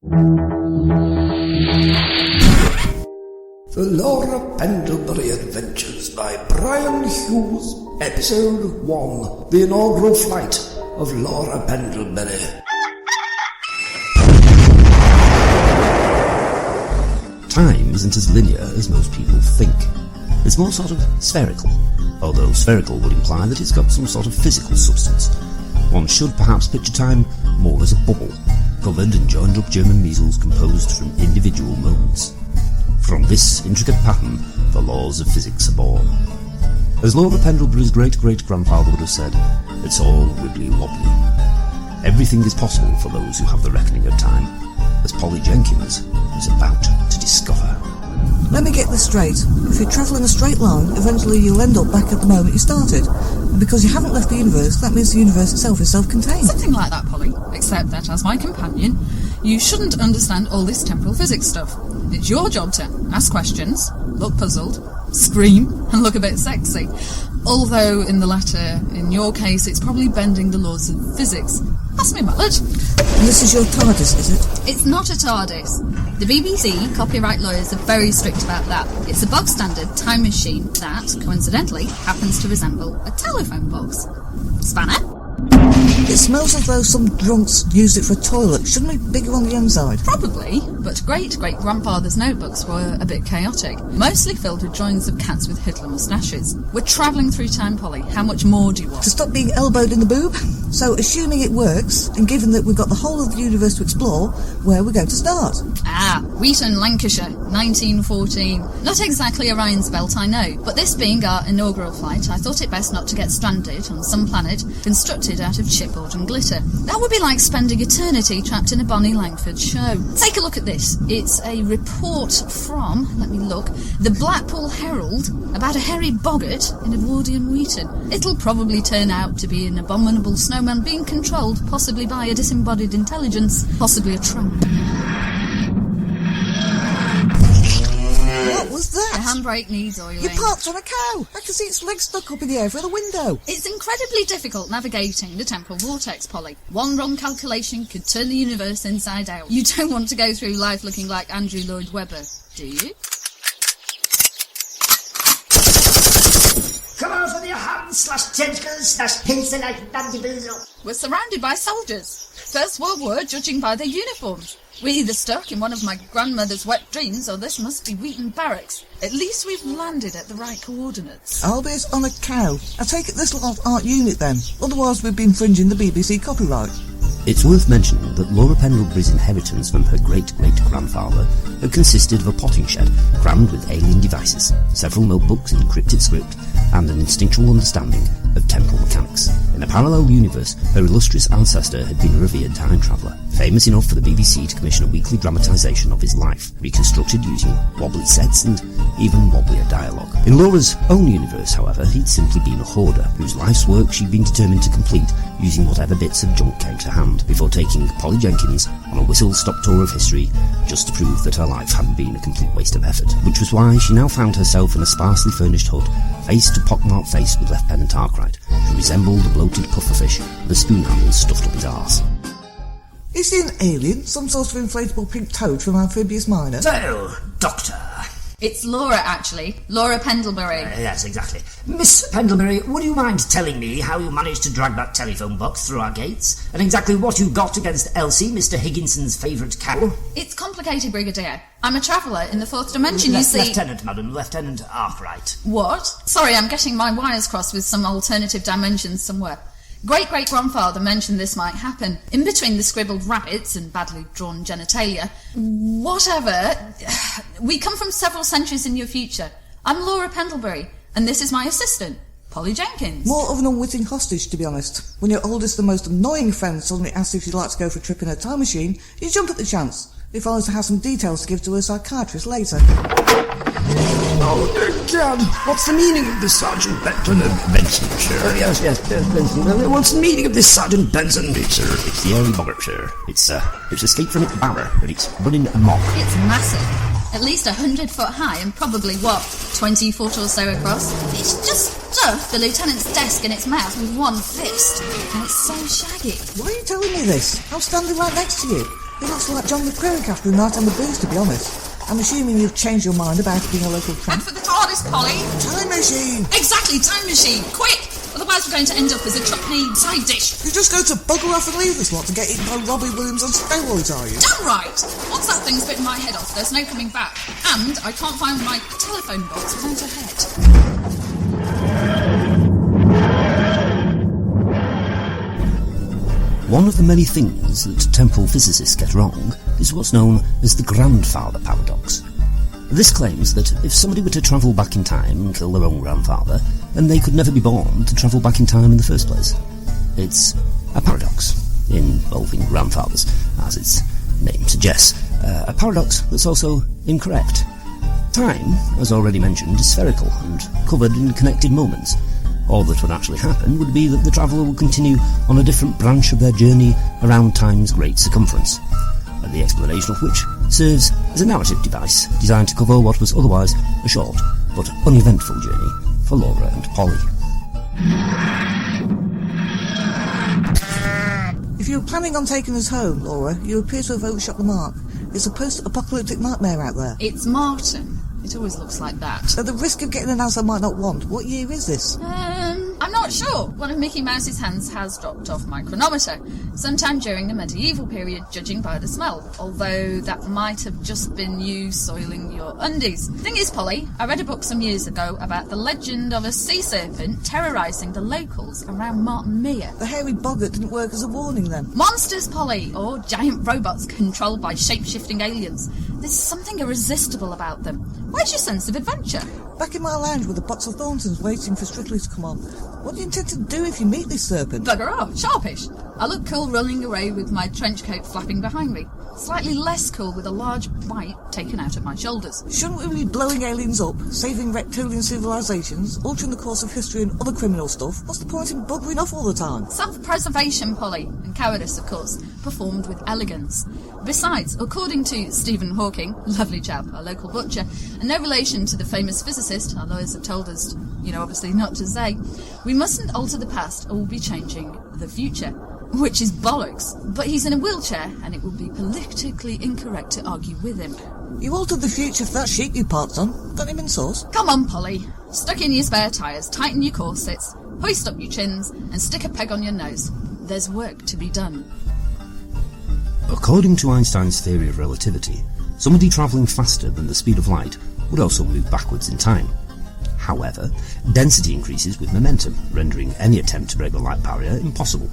The Laura Pendlebury Adventures by Brian Hughes, Episode 1, The Inaugural Flight of Laura Pendlebury. Time isn't as linear as most people think. It's more sort of spherical, although spherical would imply that it's got some sort of physical substance. One should perhaps picture time more as a bubble, covered and joined up German measles composed from individual moments. From this intricate pattern, the laws of physics are born. As Laura Pendlebury's great-great-grandfather would have said, it's all wibbly-wobbly. Everything is possible for those who have the reckoning of time, as Polly Jenkins is about to discover. Let me get this straight. If you travel in a straight line, eventually you'll end up back at the moment you started. And because you haven't left the universe, that means the universe itself is self-contained. Something like that, Polly. Except that, as my companion, you shouldn't understand all this temporal physics stuff. It's your job to ask questions, look puzzled, scream, and look a bit sexy. Although, in the latter, in your case, it's probably bending the laws of physics. Pass me a mallet. And this is your TARDIS, is it? It's not a TARDIS. The BBC copyright lawyers are very strict about that. It's a bog-standard time machine that, coincidentally, happens to resemble a telephone box. Spanner? It smells as though some drunks used it for a toilet. Shouldn't it be bigger on the inside? Probably, but great-great-grandfather's notebooks were a bit chaotic, mostly filled with drawings of cats with Hitler moustaches. We're travelling through time, Polly. How much more do you want? To stop being elbowed in the boob? So, assuming it works, and given that we've got the whole of the universe to explore, where are we going to start? Wheaton, Lancashire, 1914. Not exactly Orion's belt, I know, but this being our inaugural flight, I thought it best not to get stranded on some planet constructed out of chipboard and glitter. That would be like spending eternity trapped in a Bonnie Langford show. Take a look at this. It's a report from, let me look, the Blackpool Herald about a hairy boggart in Edwardian Wheaton. It'll probably turn out to be an abominable snowman being controlled, possibly by a disembodied intelligence, possibly a tramp. What was that? The handbrake needs oiling. You parked on a cow. I can see its legs stuck up in the air through the window. It's incredibly difficult navigating the temporal vortex, Polly. One wrong calculation could turn the universe inside out. You don't want to go through life looking like Andrew Lloyd Webber, do you? Come out with your hands/tentacles/pencil like bandiboozle. We're surrounded by soldiers. First World War, judging by their uniforms. We're either stuck in one of my grandmother's wet dreams, or this must be Wheaton Barracks. At least we've landed at the right coordinates. Albeit on a cow. I take it this lot aren't unit then. Otherwise we'd be infringing the BBC copyright. It's worth mentioning that Laura Pendlebury's inheritance from her great-great-grandfather had consisted of a potting shed crammed with alien devices, several notebooks in encrypted script, and an instinctual understanding of temporal mechanics. In a parallel universe, her illustrious ancestor had been a revered time traveller, famous enough for the BBC to commission a weekly dramatisation of his life, reconstructed using wobbly sets and even wobblier dialogue. In Laura's own universe, however, he'd simply been a hoarder, whose life's work she'd been determined to complete using whatever bits of junk came to hand, before taking Polly Jenkins on a whistle-stop tour of history just to prove that her life hadn't been a complete waste of effort, which was why she now found herself in a sparsely furnished hut, face to pockmarked face with Lieutenant Arkwright, who resembled a bloated pufferfish with a spoon handle stuffed up his arse. Is he an alien? Some sort of inflatable pink toad from Amphibious Minor? So, Doctor. It's Laura, actually. Laura Pendlebury. Yes, exactly. Miss Pendlebury, would you mind telling me how you managed to drag that telephone box through our gates, and exactly what you got against Elsie, Mr. Higginson's favourite cow? It's complicated, Brigadier. I'm a traveller in the fourth dimension, you see. Lieutenant, madam. Lieutenant Arkwright. What? Sorry, I'm getting my wires crossed with some alternative dimensions somewhere. Great-great-grandfather mentioned this might happen. In between the scribbled rabbits and badly drawn genitalia. Whatever. We come from several centuries in your future. I'm Laura Pendlebury, and this is my assistant, Polly Jenkins. More of an unwitting hostage, to be honest. When your oldest and most annoying friend suddenly asks if she'd like to go for a trip in her time machine, you jump at the chance. If I was to have some details to give to her psychiatrist later. Oh, dear God, what's the meaning of this Sergeant Benson? Benson, sir. Yes, Benson. What's the meaning of this Sergeant Benson? It's the airy boggart, sir. It's escaped from its barrow, but it's running amok. It's massive. At least 100 foot high and probably, 20 foot or so across. It's just stuffed the lieutenant's desk in its mouth with one fist. And it's so shaggy. Why are you telling me this? I'm standing right next to you. He looks like John the Critic after a night on the booze, to be honest. I'm assuming you've changed your mind about being a local Head tramp. for the TARDIS, Polly! Time machine! Exactly, time machine! Quick! Otherwise we're going to end up as a chutney side dish. You're just going to bugger off and leave this lot to get eaten by Robbie Williams on steroids, are you? Damn right! Once that thing's bitten my head off, there's no coming back. And I can't find my telephone box without a head. One of the many things that temporal physicists get wrong is what's known as the grandfather paradox. This claims that if somebody were to travel back in time and kill their own grandfather, then they could never be born to travel back in time in the first place. It's a paradox involving grandfathers, as its name suggests. A paradox that's also incorrect. Time, as already mentioned, is spherical and covered in connected moments. All that would actually happen would be that the traveller would continue on a different branch of their journey around time's great circumference, the explanation of which serves as a narrative device designed to cover what was otherwise a short but uneventful journey for Laura and Polly. If you were planning on taking us home, Laura, you appear to have overshot the mark. It's a post-apocalyptic nightmare out there. It's Martin. It always looks like that. At the risk of getting an answer I might not want, what year is this? I'm not sure. One of Mickey Mouse's hands has dropped off my chronometer, sometime during the medieval period, judging by the smell, although that might have just been you soiling your undies. Thing is, Polly, I read a book some years ago about the legend of a sea serpent terrorising the locals around Martin Mere. The hairy boggart didn't work as a warning then. Monsters, Polly, or giant robots controlled by shape-shifting aliens. There's something irresistible about them. Where's your sense of adventure? Back in my lounge with a box of Thorntons waiting for Strictly to come on. What do you intend to do if you meet this serpent? Bugger off, sharpish. I look cool running away with my trench coat flapping behind me. Slightly less cool with a large bite taken out of my shoulders. Shouldn't we be blowing aliens up, saving reptilian civilizations, altering the course of history and other criminal stuff? What's the point in buggering off all the time? Self-preservation, Polly, and cowardice, of course, performed with elegance. Besides, according to Stephen Hawking, lovely chap, our local butcher, and no relation to the famous physicist, our lawyers have told us, obviously not to say, we mustn't alter the past or we'll be changing the future. Which is bollocks, but he's in a wheelchair and it would be politically incorrect to argue with him. You altered the future for that sheep you parked on. Got him in sauce? Come on, Polly. Stuck in your spare tyres, tighten your corsets, hoist up your chins and stick a peg on your nose. There's work to be done. According to Einstein's theory of relativity, somebody travelling faster than the speed of light would also move backwards in time. However, density increases with momentum, rendering any attempt to break the light barrier impossible.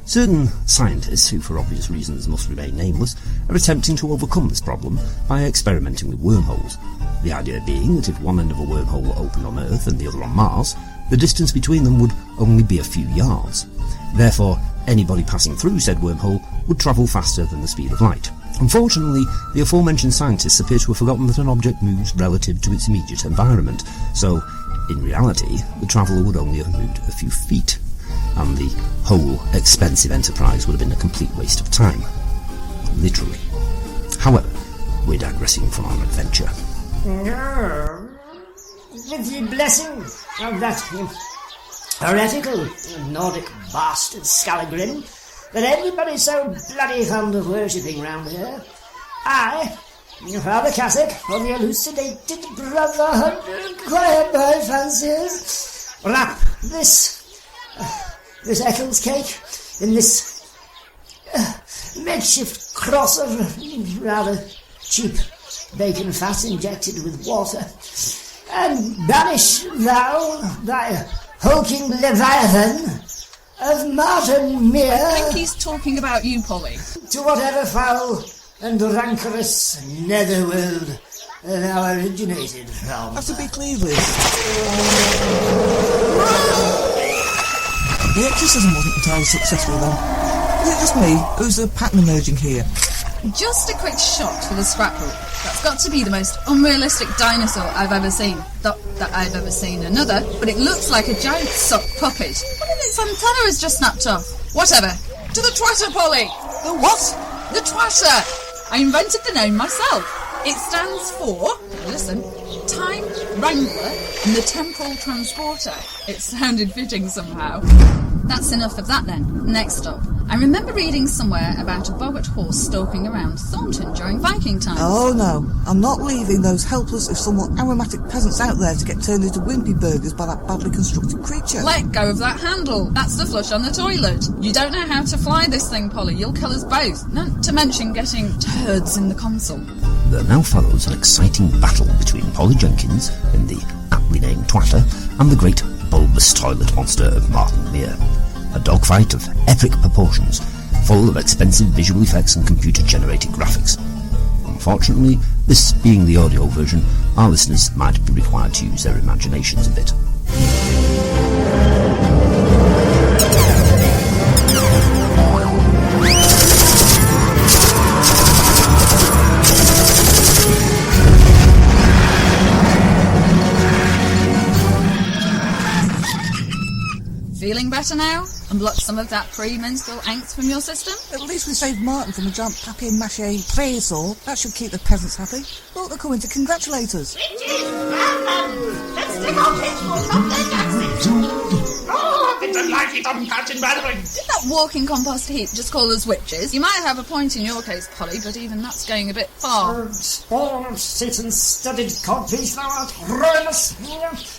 Certain scientists, who for obvious reasons must remain nameless, are attempting to overcome this problem by experimenting with wormholes. The idea being that if one end of a wormhole were open on Earth and the other on Mars, the distance between them would only be a few yards. Therefore, anybody passing through said wormhole would travel faster than the speed of light. Unfortunately, the aforementioned scientists appear to have forgotten that an object moves relative to its immediate environment, so, in reality, the traveller would only have moved a few feet, and the whole expensive enterprise would have been a complete waste of time. Literally. However, we're digressing from our adventure. With the blessing of that heretical Nordic bastard Scallagrim that everybody's so bloody fond of worshipping round here, I, Father Cassock, of the elucidated brotherhood, acquired by fanciers, wrap this Eccles cake in this makeshift cross of rather cheap bacon fat injected with water, and banish thou thy hulking leviathan of Martin Mere. I think he's talking about you, Polly. To whatever foul and rancorous netherworld thou originated from. Have to be clear, Liz. The exorcism wasn't entirely successful then. Is it just me, or is there a pattern emerging here? Just a quick shot for the scrapbook. That's got to be the most unrealistic dinosaur I've ever seen. Not that I've ever seen another, but it looks like a giant sock puppet. What if its antenna is just snapped off? Whatever. To the Twatter, Polly! The what? The Twatter! I invented the name myself. It stands for, listen, Time Wrangler and the Temporal Transporter. It sounded fitting somehow. That's enough of that then. Next up, I remember reading somewhere about a boggart horse stalking around Thornton during Viking times. Oh no, I'm not leaving those helpless, if somewhat aromatic peasants out there to get turned into wimpy burgers by that badly constructed creature. Let go of that handle. That's the flush on the toilet. You don't know how to fly this thing, Polly. You'll kill us both. Not to mention getting turds in the console. There now follows an exciting battle between Polly Jenkins in the aptly named Twatter and the great bulbous toilet monster of Martin Mere. A dogfight of epic proportions, full of expensive visual effects and computer-generated graphics. Unfortunately, this being the audio version, our listeners might be required to use their imaginations a bit. Feeling better now? And blocked some of that pre-menstrual angst from your system? At least we saved Martin from a giant papier-mâché prey saw. That should keep the peasants happy. Look, they're coming to congratulate us. Let's take our pitchforks off their backs. Oh, it's a likely dumb-catching battering. Did that walking compost heap just call us witches? You might have a point in your case, Polly, but even that's going a bit far. Spawn of Satan's studded codpiece, thou art ruinous.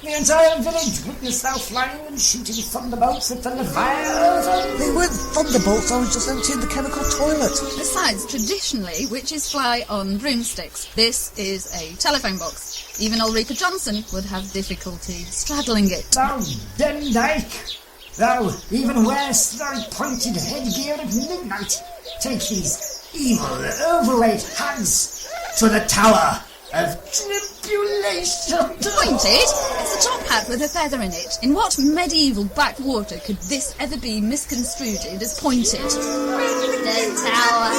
The entire village witnessed thou flying and shooting thunderbolts at the Leviathan. They weren't thunderbolts, I was just emptying the chemical toilet. Besides, traditionally, witches fly on broomsticks. This is a telephone box. Even Ulrika Johnson would have difficulty straddling it. Thou Dendyke, thou even wearest thy pointed headgear at midnight. Take these evil, overweight hags to the Tower of Tribulation. Pointed? It's a top hat with a feather in it. In what medieval backwater could this ever be misconstrued as pointed? The Tower.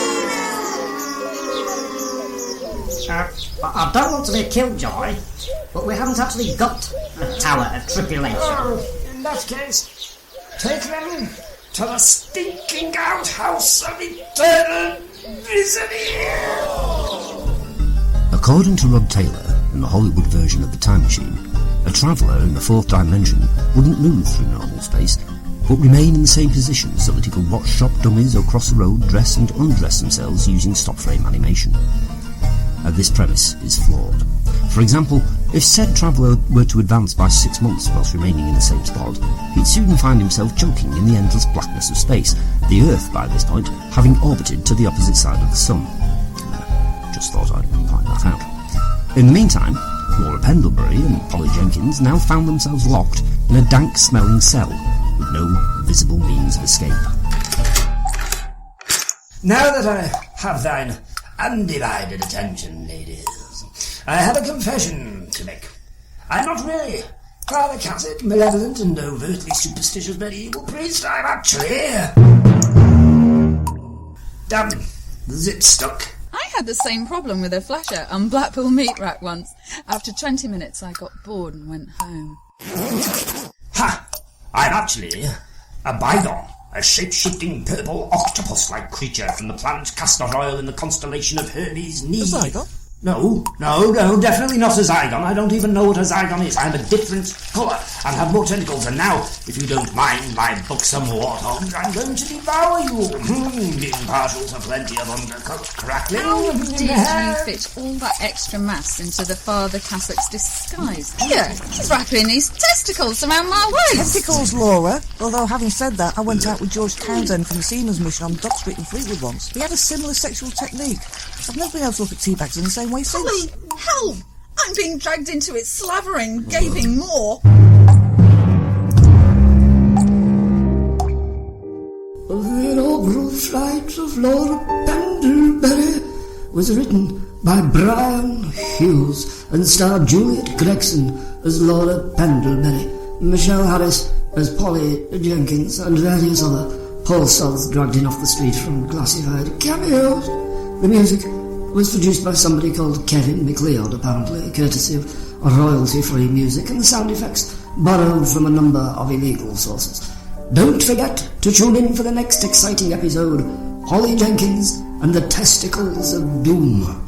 I don't want to be a killjoy, but we haven't actually got a Tower of Tribulation. Oh, in that case, take them to the stinking outhouse of eternal misery. According to Rod Taylor, in the Hollywood version of the Time Machine, a traveller in the fourth dimension wouldn't move through normal space, but remain in the same position so that he could watch shop dummies across the road dress and undress themselves using stop-frame animation. This premise is flawed. For example, if said traveller were to advance by 6 months whilst remaining in the same spot, he'd soon find himself choking in the endless blackness of space, the Earth, by this point, having orbited to the opposite side of the Sun. Just thought I'd point that out. In the meantime, Laura Pendlebury and Polly Jenkins now found themselves locked in a dank-smelling cell, with no visible means of escape. Now that I have thine undivided attention, ladies, I have a confession to make. I'm not really Father Catholic, malevolent and overtly superstitious medieval priest. I'm actually... damn, the zip stuck. I had the same problem with a flasher on Blackpool Meat Rack once. After 20 minutes I got bored and went home. Ha! I'm actually a bygone. A shape-shifting purple octopus-like creature from the planet Castor Royal in the constellation of Hermes Knee. A Zygon? No, definitely not a Zygon. I don't even know what a Zygon is. I'm a different colour and have more tentacles. And now, if you don't mind my buxom warthogs, I'm going to devour you. Being partial to plenty of undercut crackling. How did you fit all that extra mass into the Father Catholic's disguise? Here, he's wrapping his testicles around my waist. Testicles, Laura. Although, having said that, I went out with George Townsend from the Seaman's Mission on Dock Street in Fleetwood once. He had a similar sexual technique. I've never been able to look at teabags in the same way since. Holy hell! I'm being dragged into it, slavering, gaping more. The inaugural flight of Laura Pendlebury was written by Brian Hughes and starred Juliet Gregson as Laura Pendlebury, Michelle Harris as Polly Jenkins, and various other poor souls dragged in off the street from classified cameos. The music was produced by somebody called Kevin MacLeod, apparently, courtesy of royalty-free music, and the sound effects borrowed from a number of illegal sources. Don't forget to tune in for the next exciting episode, Polly Jenkins and the Testicles of Doom.